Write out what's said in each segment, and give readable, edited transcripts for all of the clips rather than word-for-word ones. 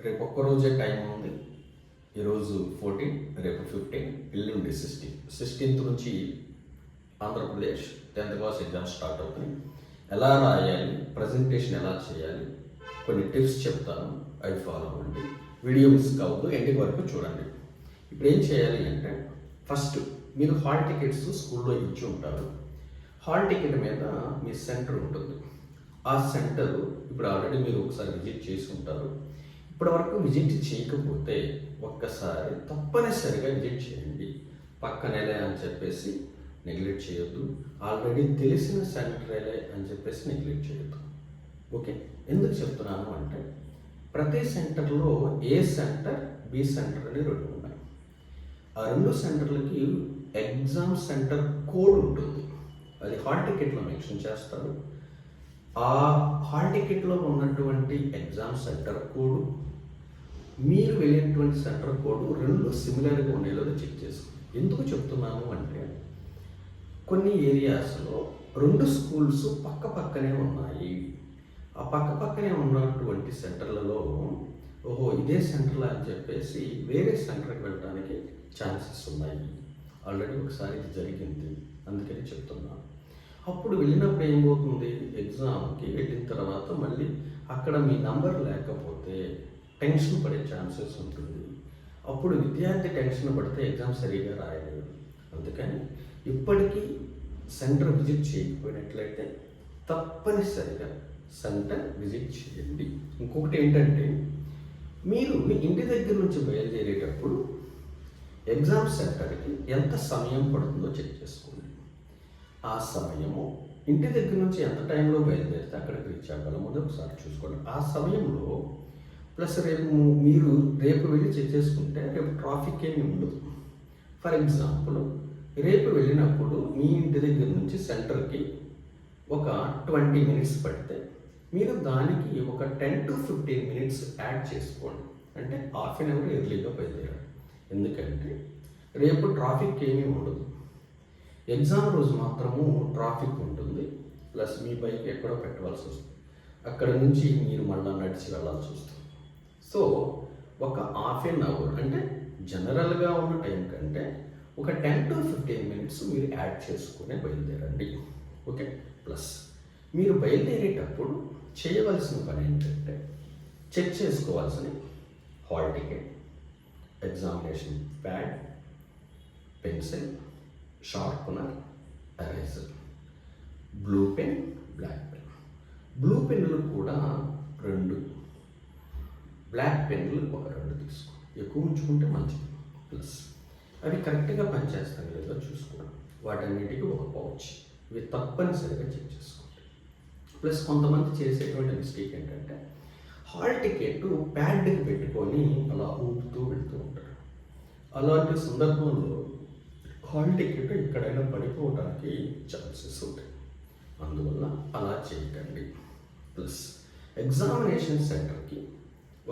రేపు ఒక్కరోజే టైం ఉంది. ఈరోజు 14, రేపు 15, ఎల్లుండి 16th నుంచి Andhra Pradesh 10th class exams start అవుతాయి. ఎలా రాయాలి, ప్రజెంటేషన్ ఎలా చేయాలి, కొన్ని టిప్స్ చెప్తాను, అవి ఫాలో అవ్వండి. వీడియో మిస్ కావద్దు, ఎండింగ్ వరకు చూడండి. ఇప్పుడు ఏం చేయాలి అంటే, ఫస్ట్ మీరు హాల్ టికెట్స్ స్కూల్లో ఇచ్చి ఉంటారు. హాల్ టికెట్ మీద మీ సెంటర్ ఉంటుంది. ఆ సెంటర్ ఇప్పుడు ఆల్రెడీ మీరు ఒకసారి విజిట్ చేసి ఉంటారు. ఇప్పటి వరకు విజిట్ చేయకపోతే ఒక్కసారి తప్పనిసరిగా విజిట్ చేయండి. పక్కనేలే అని చెప్పేసి నెగ్లెక్ట్ చేయొద్దు. ఆల్రెడీ తెలిసిన సెంటరేలే అని చెప్పేసి నెగ్లెక్ట్ చేయొద్దు. ఓకే, ఎందుకు చెప్తున్నాను అంటే, ప్రతి సెంటర్లో ఏ సెంటర్, బి సెంటర్ అని రెండు ఉన్నాయి. ఆ రెండు సెంటర్లకి ఎగ్జామ్ సెంటర్ కోడ్ ఉంటుంది. అది హాల్ టికెట్లో మెన్షన్ చేస్తారు. ఆ హాల్ టికెట్లో ఉన్నటువంటి ఎగ్జామ్ సెంటర్ కోడ్, మీరు వెళ్ళినటువంటి సెంటర్ కోడ్ రెండు సిమిలర్గా ఉండేలో చెక్ చేసుకోండి. ఎందుకు చెప్తున్నాను అంటే, కొన్ని ఏరియాస్లో రెండు స్కూల్స్ పక్క పక్కనే ఉన్నాయి. ఆ పక్క పక్కనే ఉన్నటువంటి సెంటర్లలో ఓహో ఇదే సెంటర్లా అని చెప్పేసి వేరే సెంటర్కి వెళ్ళడానికి ఛాన్సెస్ ఉన్నాయి. ఆల్రెడీ ఒకసారి ఇది జరిగింది, అందుకని చెప్తున్నాను. అప్పుడు వెళ్ళినప్పుడు ఏమవుతుంది, ఎగ్జామ్కి వెళ్ళిన తర్వాత మళ్ళీ అక్కడ మీ నంబర్ లేకపోతే టెన్షన్ పడే ఛాన్సెస్ ఉంటుంది. అప్పుడు విద్యార్థి టెన్షన్ పడితే ఎగ్జామ్ సరిగా రాయలేరు. అందుకని ఇప్పటికీ సెంటర్ విజిట్ చేయకపోయినట్లయితే తప్పనిసరిగా సెంటర్ విజిట్ చేయండి. ఇంకొకటి ఏంటంటే, మీరు మీ ఇంటి దగ్గర నుంచి బయలుదేరేటప్పుడు ఎగ్జామ్ సెంటర్కి ఎంత సమయం పడుతుందో చెక్ చేసుకోండి. ఆ సమయము ఇంటి దగ్గర నుంచి ఎంత టైంలో బయలుదేరితే అక్కడికి రీచ్ అవ్వగలమో ఒకసారి చూసుకోండి. ఆ సమయంలో ప్లస్ మీరు రేపు వెళ్ళి చెక్ చేసుకుంటే రేపు ట్రాఫిక్ ఏమీ ఉండదు. ఫర్ ఎగ్జాంపుల్, రేపు వెళ్ళినప్పుడు మీ ఇంటి దగ్గర నుంచి సెంటర్కి ఒక 20 minutes పడితే మీరు దానికి ఒక 10 to 15 minutes యాడ్ చేసుకోండి. అంటే ½ an hour ఎర్లీగా బయలుదేరాలి. ఎందుకంటే రేపు ట్రాఫిక్ ఏమీ ఉండదు. ఎగ్జామ్ రోజు మాత్రము ట్రాఫిక్ ఉంటుంది. ప్లస్ మీ బైక్ ఎక్కడో పెట్టవలసి వస్తుంది. అక్కడ నుంచి మీరు మళ్ళీ నడిచి వెళ్ళాల్సి వస్తుంది. సో ఒక ½ an hour అంటే జనరల్గా ఉన్న టైం కంటే ఒక 10 to 15 minutes మీరు యాడ్ చేసుకునే బయలుదేరండి. ఓకే, ప్లస్ మీరు బయలుదేరేటప్పుడు చేయవలసిన పని ఏంటంటే, చెక్ చేసుకోవాల్సిన hall ticket, examination pad, pencil, sharpener, eraser, blue pen, black pen. Blue పెన్నులు కూడా 2, బ్లాక్ పెన్నులు ఒక 2 తీసుకోండి. ఎక్కువ ఉంచుకుంటే మంచిది. ప్లస్ అవి కరెక్ట్గా పనిచేస్తాయి లేదో చూసుకోండి. వాటన్నిటికీ ఒక పౌచ్. ఇవి తప్పనిసరిగా చెక్ చేసుకోండి. ప్లస్ కొంతమంది చేసేటువంటి మిస్టేక్ ఏంటంటే, హాల్ టికెట్ ప్యాడ్కి పెట్టుకొని అలా ఊపుతూ వెళ్తూ ఉంటారు. అలాంటి సందర్భంలో హాల్ టికెట్ ఎక్కడైనా పడిపోవడానికి ఛాన్సెస్ ఉంటాయి. అందువల్ల అలా చేయకండి. ప్లస్ ఎగ్జామినేషన్ సెంటర్కి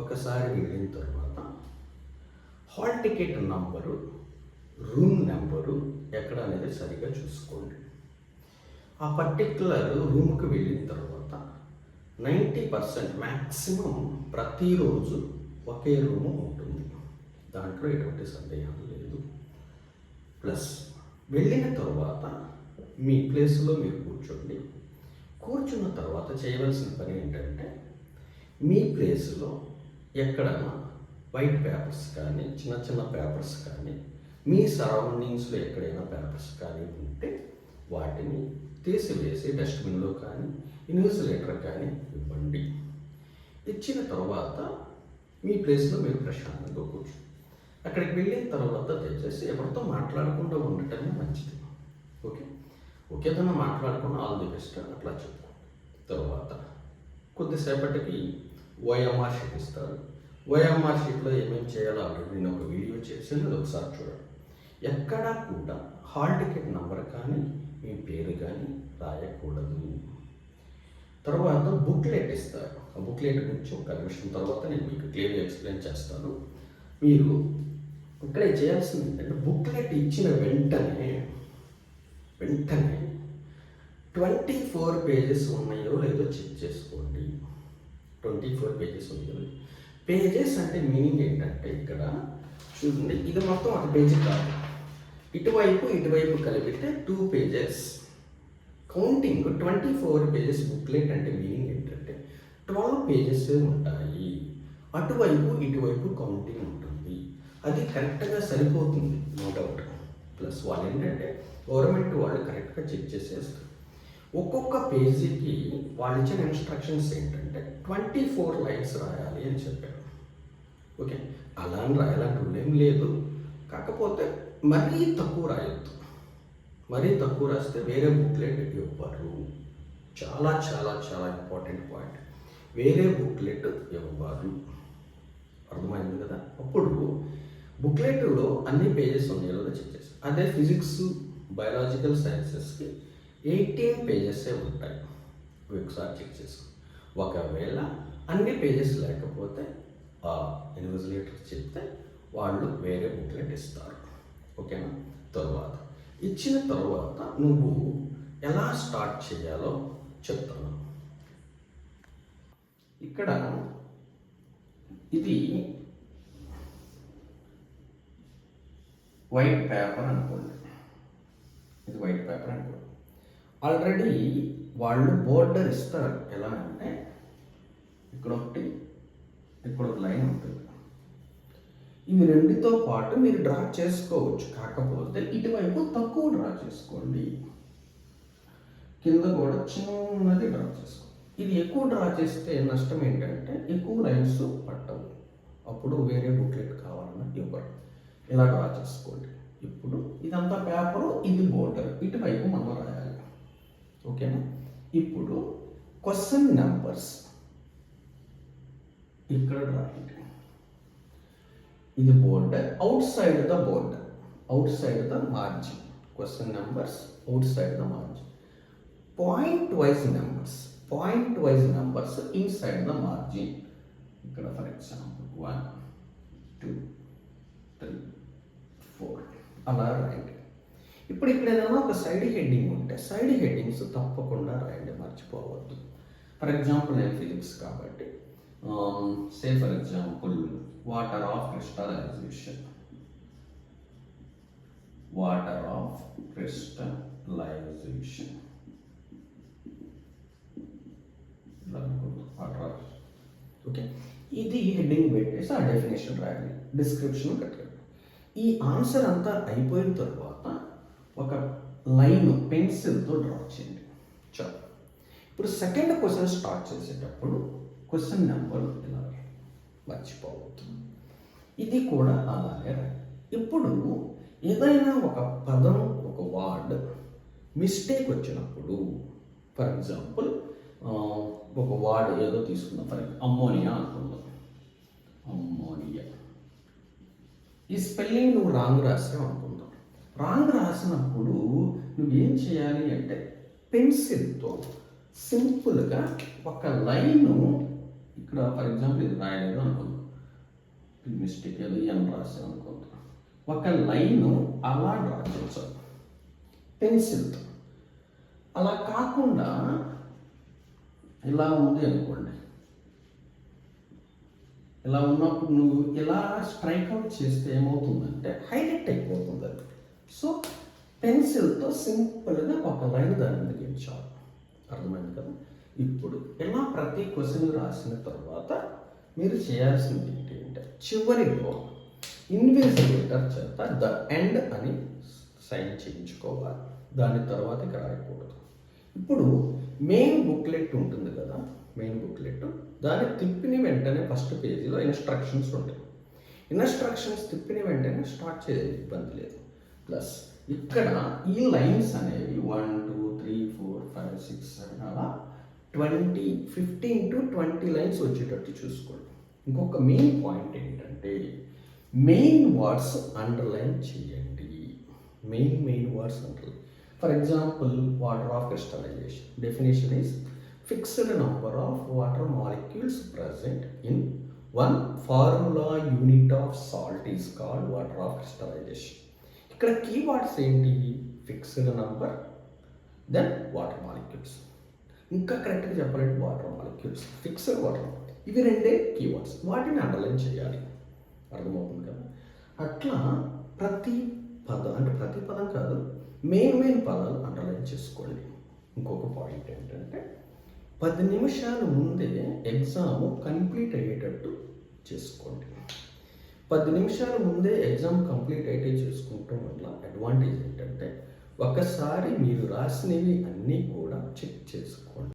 ఒకసారి వెళ్ళిన తర్వాత hall ticket number, room number ఎక్కడ అనేది సరిగా చూసుకోండి. ఆ పర్టిక్యులర్ రూమ్కి వెళ్ళిన తర్వాత 90% మ్యాక్సిమం ప్రతిరోజు ఒకే రూము ఉంటుంది. దాంట్లో ఎటువంటి సందేహం లేదు. ప్లస్ వెళ్ళిన తర్వాత మీ ప్లేస్లో మీరు కూర్చోండి. కూర్చున్న తర్వాత చేయవలసిన పని ఏంటంటే, మీ ప్లేస్లో ఎక్కడైనా వైట్ పేపర్స్ కానీ, చిన్న చిన్న పేపర్స్ కానీ, మీ సరౌండింగ్స్లో ఎక్కడైనా పేపర్స్ కానీ ఉంటే వాటిని తీసివేసి డస్ట్బిన్లో కానీ, ఇన్విజిలేటర్ కానీ ఇవ్వండి. ఇచ్చిన తర్వాత మీ ప్లేస్లో మీరు ప్రశాంతంగా కూర్చోండి. అక్కడికి వెళ్ళిన తర్వాత తెచ్చేసి ఎవరితో మాట్లాడకుండా ఉండటమే మంచిది. ఒకేదన్నా మాట్లాడకుండా ఆల్ ది బెస్ట్ అట్లా చెప్పుకోండి. తర్వాత కొద్దిసేపటికి OMR షీట్ ఇస్తారు. OMR షీట్లో ఏమేమి చేయాలో ఆల్రెడీ నేను ఒక వీడియో చేసి అది ఒకసారి చూడండి. ఎక్కడా కూడా హాల్ టికెట్ నెంబర్ కానీ, మీ పేరు కానీ రాయకూడదు. తర్వాత బుక్లెట్ ఇస్తారు. ఆ బుక్లెట్ గురించి ఒక నిమిషం తర్వాత నేను మీకు క్లియర్గా ఎక్స్ప్లెయిన్ చేస్తాను. మీరు ఇక్కడ చేయాల్సింది ఏంటంటే, బుక్లెట్ ఇచ్చిన వెంటనే 24 pages ఉన్నాయో లేదో చెక్ చేసుకోండి. 24 pages ఉన్నాయో. పేజెస్ అంటే మీనింగ్ ఏంటంటే ఇక్కడ చూడండి, ఇది మొత్తం ఒక పేజీ కాదు, ఇటువైపు కలిపితే 2 పేజెస్. కౌంటింగ్ 24 పేజెస్ బుక్లెట్ అంటే మీనింగ్ ఏంటంటే 12 పేజెస్ ఉంటాయి. ఇటువైపు కౌంటింగ్ ఉంటుంది. అది కరెక్ట్గా సరిపోతుంది, నో డౌట్. ప్లస్ వాళ్ళు ఏంటంటే గవర్నమెంట్ వాళ్ళు కరెక్ట్గా చెక్ చేసేస్తారు. ఒక్కొక్క పేజీకి వాళ్ళు ఇచ్చిన ఇన్స్ట్రక్షన్స్ ఏంటంటే 24 లైన్స్ రాయాలి అని చెప్పారు. ఓకే, అలా అని రాయాలని రూల్ ఏం లేదు. కాకపోతే మరీ తక్కువ రాయొద్దు. మరీ తక్కువ రాస్తే వేరే బుక్లెట్ ఇవ్వరు. చాలా చాలా చాలా ఇంపార్టెంట్ పాయింట్. వేరే బుక్లెట్ ఇవ్వరు. అర్థమైంది కదా? అప్పుడు బుక్లెట్లో అన్ని పేజెస్ ఉన్నాయో చెక్ చేస్తాం. అదే ఫిజిక్స్, బయాలజికల్ సైన్సెస్కి 18 పేజెసే ఉంటాయి. ఒకసారి చెక్ చేసుకో. ఒకవేళ అన్ని పేజెస్ లేకపోతే ఆ ఇన్విజిలేటర్ చెప్తే వాళ్ళు వేరే బుక్లెట్ ఇస్తారు. ఓకేనా? ఇచ్చిన తర్వాత నువ్వు ఎలా స్టార్ట్ చేయాలో చెప్తాను. ఇక్కడ ఇది వైట్ పేపర్ అనుకోండి. ఇది వైట్ పేపర్ అనుకోండి. ఆల్రెడీ వాళ్ళు బోర్డర్ ఇస్తారు. ఎలా అంటే ఇక్కడ ఒకటి, ఇక్కడ ఒక లైన్ ఉంటుంది. ఇవి రెండుతో పాటు మీరు డ్రా చేసుకోవచ్చు. కాకపోతే ఇటువైపు తక్కువ డ్రా చేసుకోండి, కింద కూడా చిన్నది డ్రా చేసుకోండి. ఇది ఎక్కువ డ్రా చేస్తే నష్టం ఏంటంటే ఎక్కువ లైన్స్ పట్టవు. అప్పుడు వేరే బుక్లెట్ కావాలన్నా ఇవ్వరు. ఇలా డ్రా చేసుకోండి. ఇప్పుడు ఇదంతా పేపరు, ఇది బోర్డర్, ఇటువైపు మనం రాయాలి. ఓకేనా? ఇప్పుడు క్వశ్చన్ నెంబర్స్ ఇక్కడ రాయండి. ఇది border, out side the border, out side the margin. Question numbers out side the margin. Point wise numbers inside the margin. ఇక్కడ ఫర్ ఎగ్జాంపుల్ 1 2 3 4 అలా రాయండి. ఇప్పుడు ఇక్కడ ఏదైనా ఒక సైడ్ హెడ్డింగ్ ఉంటే సైడ్ హెడ్డింగ్స్ తప్పకుండా రాయండి, మర్చిపోవద్దు. ఫర్ ఎగ్జాంపుల్ నేను ఫిజిక్స్ కాబట్టి say for example water of crystallization. Okay, ఇది హెడ్డింగ్ పెట్టేసి ఆ డెఫినేషన్ రాయాలి, డిస్క్రిప్షన్ కట్టాలి. ఈ ఆన్సర్ అంతా అయిపోయిన తర్వాత ఒక లైన్ పెన్సిల్తో డ్రా చేయండి. చాలు. ఇప్పుడు సెకండ్ క్వశ్చన్ స్టార్ట్ చేసేటప్పుడు క్వశ్చన్ నెంబర్ ఇలా మర్చిపోవద్దు. ఇది కూడా అలాగే. ఇప్పుడు ఏదైనా ఒక పదం, ఒక వర్డ్ మిస్టేక్ వచ్చినప్పుడు, ఫర్ ఎగ్జాంపుల్ ఒక వర్డ్ ఏదో తీసుకుందాం, ఫర్ ఎగ్జాంపుల్ అమ్మోనియా అనుకుందాం. అమ్మోనియా ఈ స్పెల్లింగ్ నువ్వు రాంగ్ రాసావు అనుకుందాం. రాంగ్ రాసినప్పుడు నువ్వేం చేయాలి అంటే పెన్సిల్తో సింపుల్గా ఒక లైను ఇక్కడ ఫర్ ఎగ్జాంపుల్ ఇది రాయలేదు అనుకుందాం, మిస్టేక్ ఏదో ఎన్ రాసాను అనుకుందాం, ఒక లైను అలా డ్రా చేసావు పెన్సిల్తో. అలా కాకుండా ఇలా ఉంది అనుకోండి, ఇలా ఉన్నప్పుడు నువ్వు ఇలా స్ట్రైక్ అవుట్ చేస్తే ఏమవుతుందంటే హైలైట్ అయిపోతుంది అది. సో పెన్సిల్తో సింపుల్గా ఒక లైన్ దాని మీద గీయించాలి. అర్థమైంది కదా? ఇప్పుడు ఇలా ప్రతి క్వశ్చన్ రాసిన తర్వాత మీరు చేయాల్సింది ఏంటంటే చివరిలో ఇన్విజిలేటర్ చేత ద ఎండ్ అని సైన్ చేయించుకోవాలి. దాని తర్వాత ఇక రాయకూడదు. ఇప్పుడు మెయిన్ బుక్లెట్ ఉంటుంది కదా, మెయిన్ బుక్లెట్ దాన్ని తిప్పిన వెంటనే ఫస్ట్ పేజీలో ఇన్స్ట్రక్షన్స్ ఉంటాయి. ఇన్స్ట్రక్షన్స్ తిప్పిన వెంటనే స్టార్ట్ చేయాలి, ఇబ్బంది లేదు. ప్లస్ ఇక్కడ ఈ లైన్స్ అనేవి 1 2 3 4 5 6 7 అలా 15 to 20 లైన్స్ వచ్చేటట్టు చూసుకోండి. ఇంకొక మెయిన్ పాయింట్ ఏంటంటే మెయిన్ వర్డ్స్ అండర్లైన్ చేయండి. Main words underline. For example water of crystallization definition is fixed number of water molecules present in one formula unit of salt is called water of crystallization. ఇక్కడ keywords ఏంటి? Fixed number, then water molecules. ఇంకా కరెక్ట్గా చెప్పాలంటే water molecules, fixed water molecules. ఇవి రెండే keywords, వాటిని underline చేయాలి. అర్థమవుతుంది కదా. అట్లా ప్రతి పదం, అంటే ప్రతి పదం కాదు, మెయిన్ పదాలు అండర్లైన్ చేసుకోండి. ఇంకొక పాయింట్ ఏంటంటే 10 నిమిషాల ముందే ఎగ్జామ్ కంప్లీట్ అయ్యేటట్టు చేసుకోండి. 10 నిమిషాల ముందే ఎగ్జామ్ కంప్లీట్ అయితే చేసుకోవటం వల్ల అడ్వాంటేజ్ ఏంటంటే, ఒకసారి మీరు రాసినవి అన్నీ కూడా చెక్ చేసుకోండి.